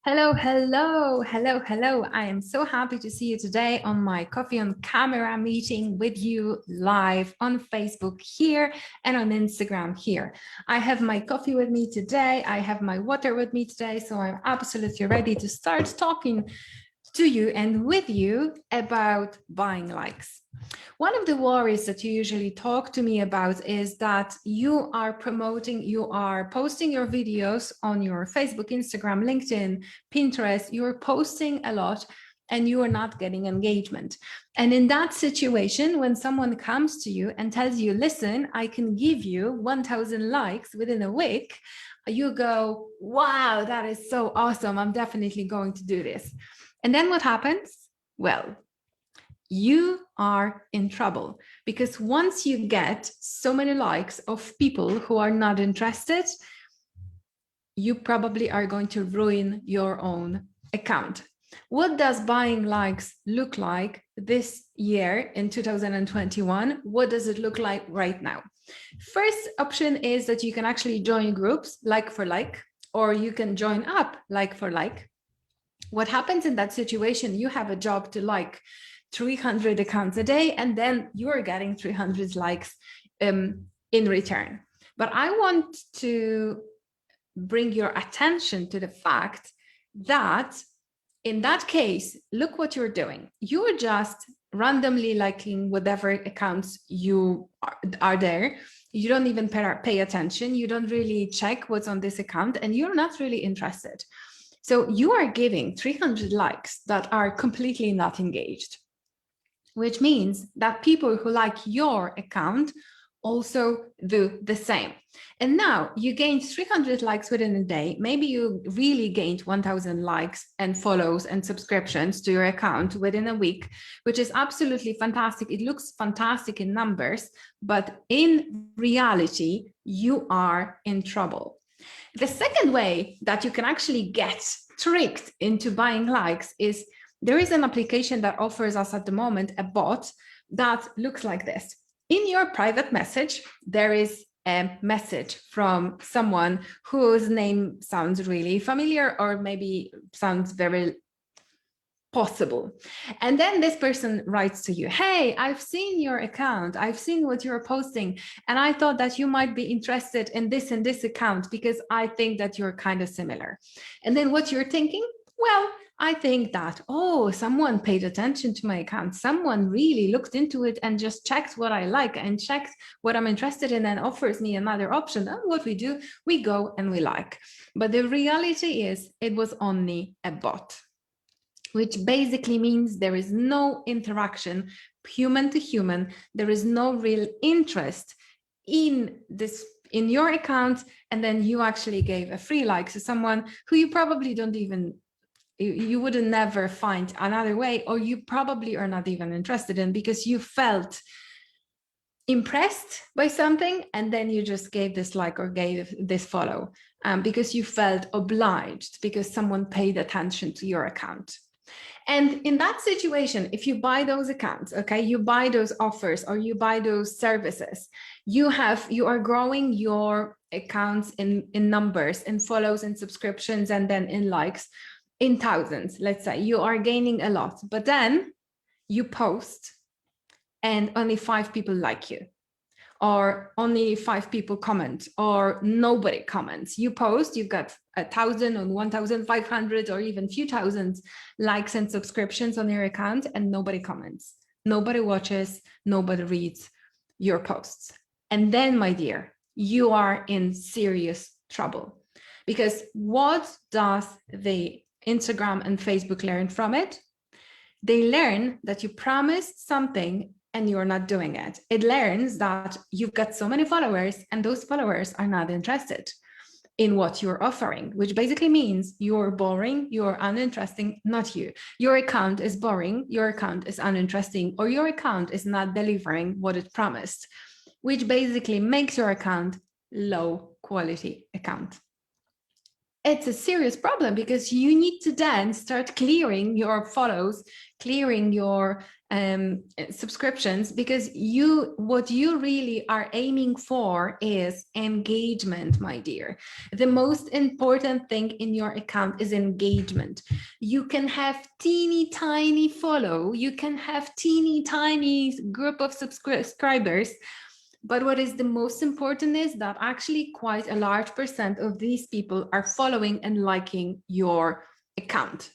Hello, hello, hello, hello. I am so happy to see you today on my coffee on camera meeting with you live on Facebook here and on Instagram here. I have my coffee with me today. I have my water with me today. So I'm absolutely ready to start talking to you and with you about buying likes. One of the worries that you usually talk to me about is that you are posting your videos on your Facebook, Instagram, LinkedIn, Pinterest, you're posting a lot and you are not getting engagement. And in that situation, when someone comes to you and tells you, listen, I can give you 1,000 likes within a week, you go, wow, that is so awesome. I'm definitely going to do this. And then what happens? Well, you are in trouble because once you get so many likes of people who are not interested, you probably are going to ruin your own account. What does buying likes look like this year in 2021? What does it look like right now? First option is that you can actually join groups like for like, or you can join up like for like. What happens in that situation? You have a job to like 300 accounts a day, and then you're getting 300 likes in return. But I want to bring your attention to the fact that in that case, look what you're doing. You're just randomly liking whatever accounts you are there. You don't even pay attention. You don't really check what's on this account, and you're not really interested. So you are giving 300 likes that are completely not engaged, which means that people who like your account also do the same. And now you gained 300 likes within a day. Maybe you really gained 1,000 likes and follows and subscriptions to your account within a week, which is absolutely fantastic. It looks fantastic in numbers, but in reality, you are in trouble. The second way that you can actually get tricked into buying likes is there is an application that offers us at the moment a bot that looks like this. In your private message, there is a message from someone whose name sounds really familiar or maybe sounds very possible. And then this person writes to you, hey, I've seen your account. I've seen what you're posting. And I thought that you might be interested in this and this account because I think that you're kind of similar. And then what you're thinking? Well, I think that, oh, someone paid attention to my account. Someone really looked into it and just checked what I like and checked what I'm interested in and offers me another option. And what we do, we go and we like. But the reality is it was only a bot, which basically means there is no interaction human to human. There is no real interest in this in your account, and then you actually gave a free like to someone who you probably don't even you wouldn't never find another way, or you probably are not even interested in because you felt impressed by something and then you just gave this like or gave this follow because you felt obliged because someone paid attention to your account. And in that situation, if you buy those accounts, okay, you buy those offers or you buy those services, you are growing your accounts in numbers, in follows and subscriptions, and then in likes in thousands. Let's say you are gaining a lot, but then you post and only 5 people like you, or only 5 people comment, or nobody comments. You post, you've got 1,000 or 1,500 or even few thousands likes and subscriptions on your account, and nobody comments, nobody watches, nobody reads your posts. And then, my dear, you are in serious trouble, because what does the Instagram and Facebook learn from it? They learn that you promised something and you're not doing it. It learns that you've got so many followers and those followers are not interested in what you're offering, which basically means you're boring, you're uninteresting, not you. Your account is boring, your account is uninteresting, or your account is not delivering what it promised, which basically makes your account low quality account. It's a serious problem because you need to then start clearing your follows, clearing your subscriptions, because what you really are aiming for is engagement, my dear. The most important thing in your account is engagement. You can have teeny tiny follow, you can have teeny tiny group of subscribers, but what is the most important is that actually quite a large % of these people are following and liking your account.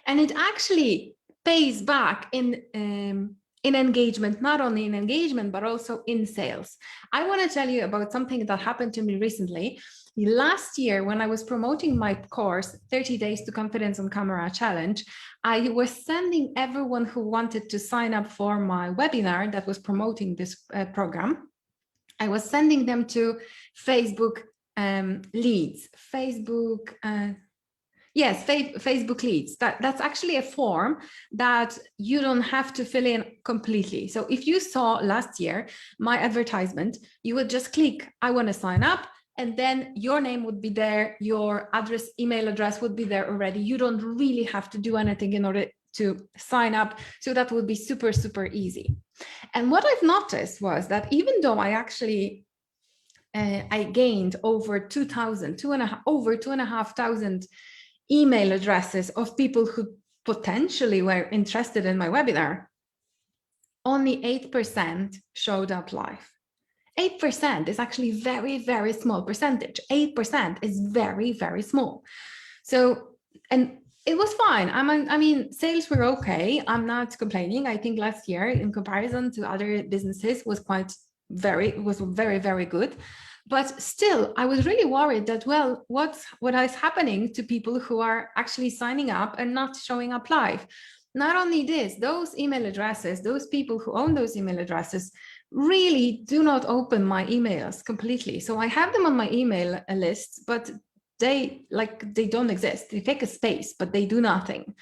And it actually pays back in engagement, not only in engagement, but also in sales. I want to tell you about something that happened to me recently. Last year, when I was promoting my course, 30 Days to Confidence on Camera Challenge, I was sending everyone who wanted to sign up for my webinar that was promoting this program. I was sending them to Facebook leads, Facebook leads. That's actually a form that you don't have to fill in completely. So if you saw last year my advertisement, you would just click, I want to sign up, and then your name would be there, your address, email address would be there already. You don't really have to do anything in order to sign up. So that would be super, super easy. And what I've noticed was that even though I actually I gained over 2,500 email addresses of people who potentially were interested in my webinar, only 8% showed up live. 8% is actually very, very small percentage. 8% is very, very small. So, and it was fine. I mean, sales were okay. I'm not complaining. I think last year, in comparison to other businesses, was very, very good. But still, I was really worried that, well, what is happening to people who are actually signing up and not showing up live? Not only this, those email addresses, those people who own those email addresses really do not open my emails completely. So I have them on my email list, but they don't exist. They take a space, but they do nothing.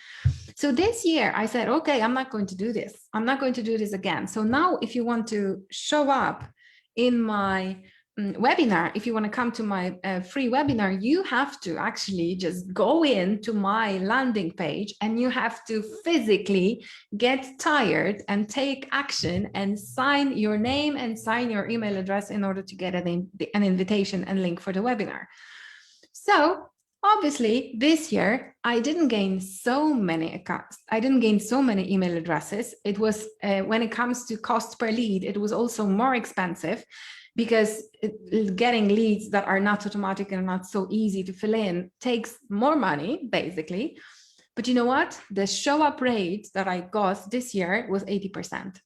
So this year I said, okay, I'm not going to do this. I'm not going to do this again. So now if you want to show up in my webinar, if you want to come to my free webinar, you have to actually just go into my landing page and you have to physically get tired and take action and sign your name and sign your email address in order to get an invitation and link for the webinar. So obviously this year I didn't gain so many accounts. I didn't gain so many email addresses. It was when it comes to cost per lead, it was also more expensive, because getting leads that are not automatic and not so easy to fill in takes more money, basically. But you know what? The show up rate that I got this year was 80%,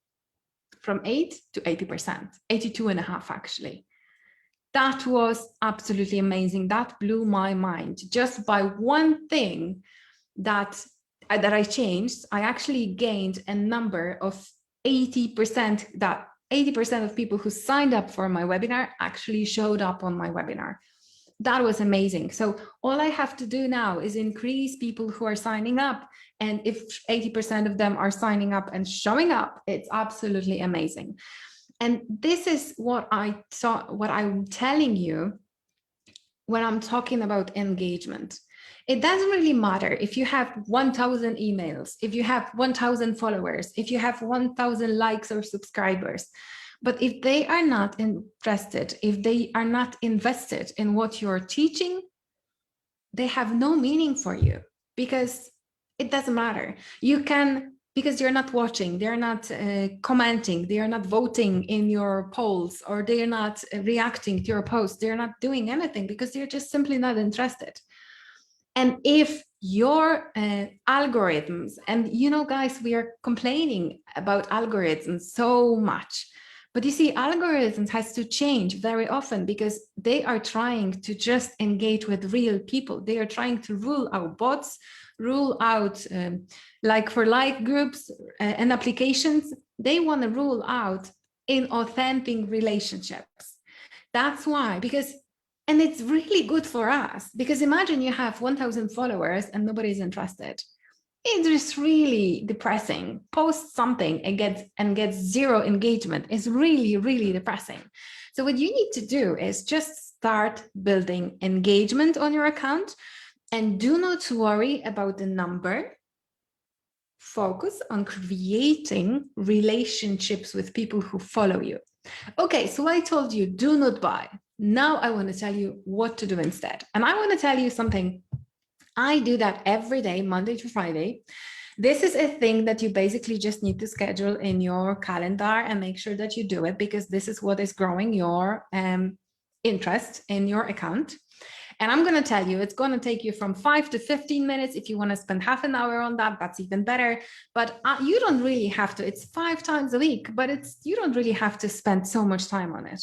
from 8 to 80%, 82.5 actually. That was absolutely amazing. That blew my mind. Just by one thing that I changed, I actually gained a number of 80%, that 80% of people who signed up for my webinar actually showed up on my webinar. That was amazing. So all I have to do now is increase people who are signing up. And if 80% of them are signing up and showing up, it's absolutely amazing. And this is what I'm telling you when I'm talking about engagement. It doesn't really matter if you have 1,000 emails, if you have 1,000 followers, if you have 1,000 likes or subscribers, but if they are not interested, if they are not invested in what you're teaching, they have no meaning for you, because it doesn't matter. You can, because they're not watching, they're not commenting, they are not voting in your polls, or they're not reacting to your posts, they're not doing anything because they're just simply not interested. And if your algorithms, and you know, guys, we are complaining about algorithms so much, but you see, algorithms has to change very often because they are trying to just engage with real people. They are trying to rule out bots, rule out like for like groups and applications. They want to rule out inauthentic relationships. That's why, because, and it's really good for us, because imagine you have 1,000 followers and nobody's interested. It is really depressing. Post something and get zero engagement is really, really depressing. So what you need to do is just start building engagement on your account, and do not worry about the number. focus on creating relationships with people who follow you. Okay, so I told you, do not buy. Now I want to tell you what to do instead. And I want to tell you something. I do that every day, Monday to Friday. This is a thing that you basically just need to schedule in your calendar and make sure that you do it, because this is what is growing your interest in your account. And I'm going to tell you, it's going to take you from 5 to 15 minutes. If you want to spend half an hour on that, that's even better. But you don't really have to. It's 5 times a week, but you don't really have to spend so much time on it.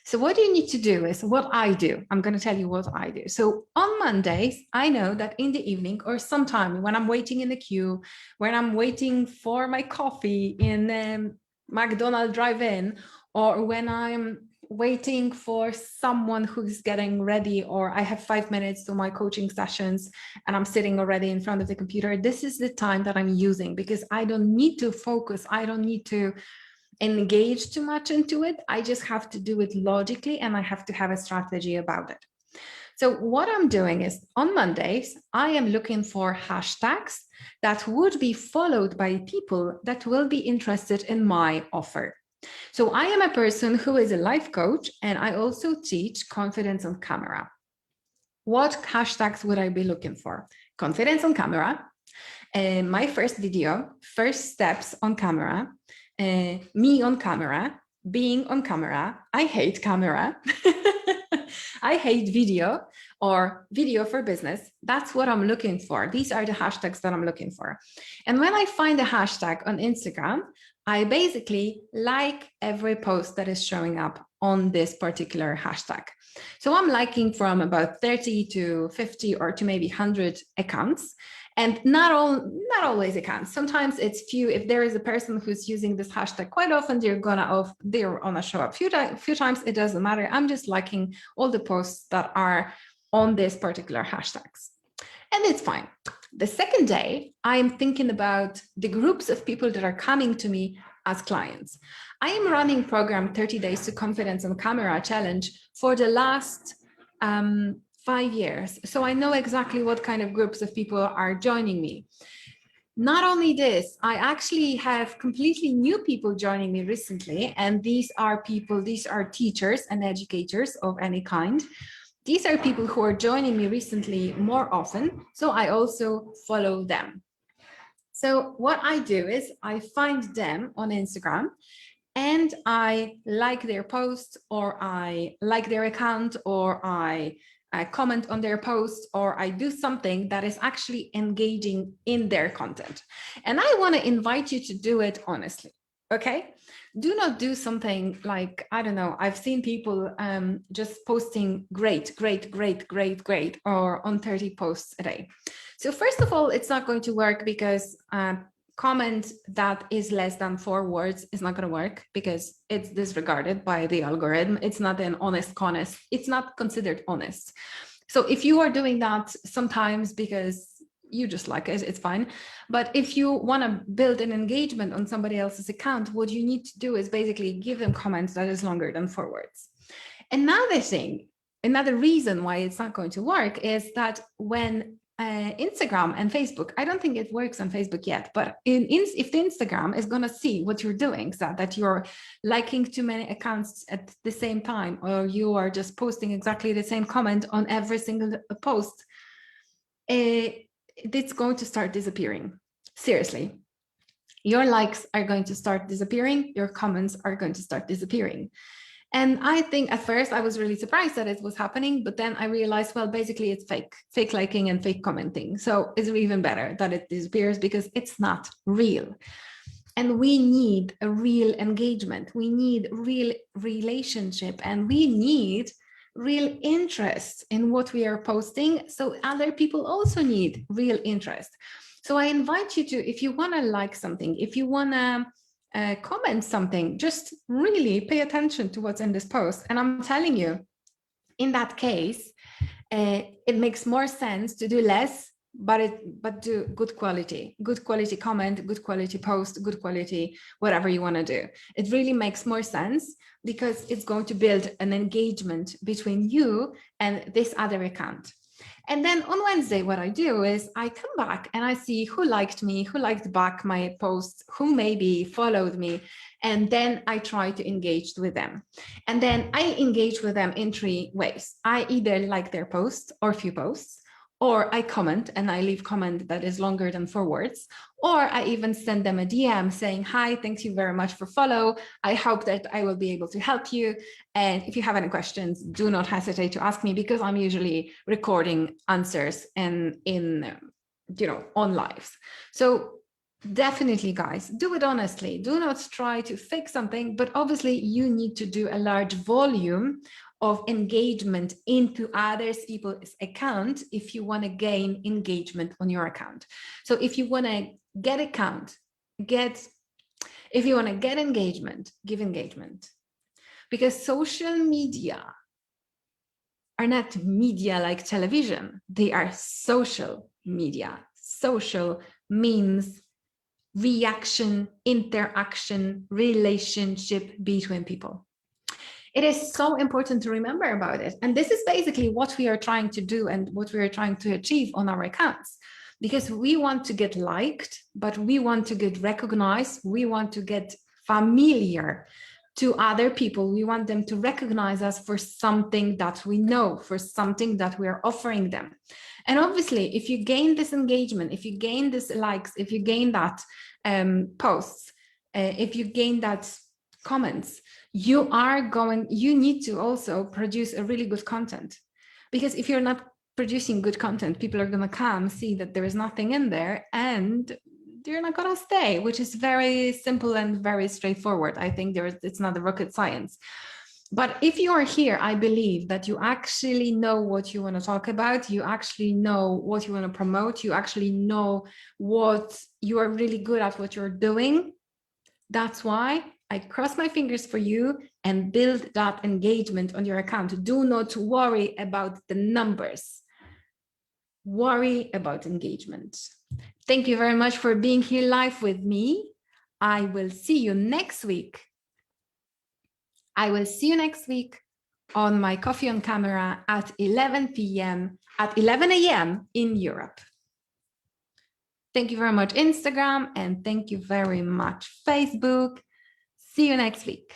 So what you need to do is what I do. I'm going to tell you what I do. So on Mondays, I know that in the evening or sometime when I'm waiting in the queue, when I'm waiting for my coffee in McDonald's drive-in, or when I'm waiting for someone who's getting ready, or I have 5 minutes to my coaching sessions and I'm sitting already in front of the computer, this is the time that I'm using, because I don't need to focus. I don't need to engage too much into it. I just have to do it logically, and I have to have a strategy about it. So what I'm doing is on Mondays, I am looking for hashtags that would be followed by people that will be interested in my offer. So I am a person who is a life coach, and I also teach confidence on camera. What hashtags would I be looking for? Confidence on camera, my first video, first steps on camera, me on camera, being on camera. I hate camera. I hate video, or video for business. That's what I'm looking for. These are the hashtags that I'm looking for. And when I find a hashtag on Instagram, I basically like every post that is showing up on this particular hashtag. So I'm liking from about 30 to 50 or to maybe 100 accounts. And not always accounts. Sometimes it's few. If there is a person who's using this hashtag quite often, they're gonna show up few times. It doesn't matter. I'm just liking all the posts that are on this particular hashtags, and it's fine. The second day, I'm thinking about the groups of people that are coming to me as clients. I am running program 30 Days to Confidence on Camera Challenge for the last 5 years. So I know exactly what kind of groups of people are joining me. Not only this, I actually have completely new people joining me recently. And these are teachers and educators of any kind. These are people who are joining me recently more often. So I also follow them. So what I do is I find them on Instagram, and I like their post, or I like their account, or I comment on their post, or I do something that is actually engaging in their content. And I want to invite you to do it honestly. Okay, do not do something like, I don't know, I've seen people just posting great, or on 30 posts a day. So first of all, it's not going to work, because comment that is less than 4 words is not going to work, because it's disregarded by the algorithm. It's not an honest. It's not considered honest. So if you are doing that sometimes because you just like it, it's fine. But if you want to build an engagement on somebody else's account, what you need to do is basically give them comments that is longer than 4 words. Another reason why it's not going to work is that when Instagram and Facebook, I don't think it works on Facebook yet, but if the Instagram is going to see what you're doing, so that you're liking too many accounts at the same time, or you are just posting exactly the same comment on every single post, it's going to start disappearing. Seriously, your likes are going to start disappearing, your comments are going to start disappearing. And I think at first I was really surprised that it was happening, but then I realized, well, basically it's fake liking and fake commenting. So it's even better that it disappears, because it's not real. And we need a real engagement. We need real relationship, and we need real interest in what we are posting. So other people also need real interest. So I invite you to, if you want to like something, if you want to comment something, just really pay attention to what's in this post. And I'm telling you, in that case, it makes more sense to do less, but do good quality comment, good quality post, good quality whatever you want to do. It really makes more sense, because it's going to build an engagement between you and this other account. And then on Wednesday, what I do is I come back and I see who liked me, who liked back my posts, who maybe followed me. And then I try to engage with them. And then I engage with them in 3 ways. I either like their posts or few posts, or I comment and I leave comment that is longer than 4 words, or I even send them a DM saying, hi, thank you very much for follow. I hope that I will be able to help you. And if you have any questions, do not hesitate to ask me, because I'm usually recording answers and on lives. So definitely, guys, do it honestly. Do not try to fix something, but obviously you need to do a large volume of engagement into other people's account if you want to gain engagement on your account. So if you want to get if you want to get engagement, give engagement, because social media are not media like television. They are social media. Social means reaction, interaction, relationship between people. It is so important to remember about it. And this is basically what we are trying to do and what we are trying to achieve on our accounts, because we want to get liked, but we want to get recognized. We want to get familiar to other people. We want them to recognize us for something that we know, for something that we are offering them. And obviously, if you gain this engagement, if you gain this likes, if you gain that posts, if you gain that comments, you need to also produce a really good content. Because if you're not producing good content, people are going to come, see that there is nothing in there, and you're not going to stay, which is very simple and very straightforward. I think it's not a rocket science. But if you are here, I believe that you actually know what you want to talk about. You actually know what you want to promote. You actually know what you are really good at, what you're doing. That's why I cross my fingers for you and build that engagement on your account. Do not worry about the numbers. Worry about engagement. Thank you very much for being here live with me. I will see you next week. I will see you next week on my Coffee on Camera at 11 a.m. in Europe. Thank you very much, Instagram, and thank you very much, Facebook. See you next week.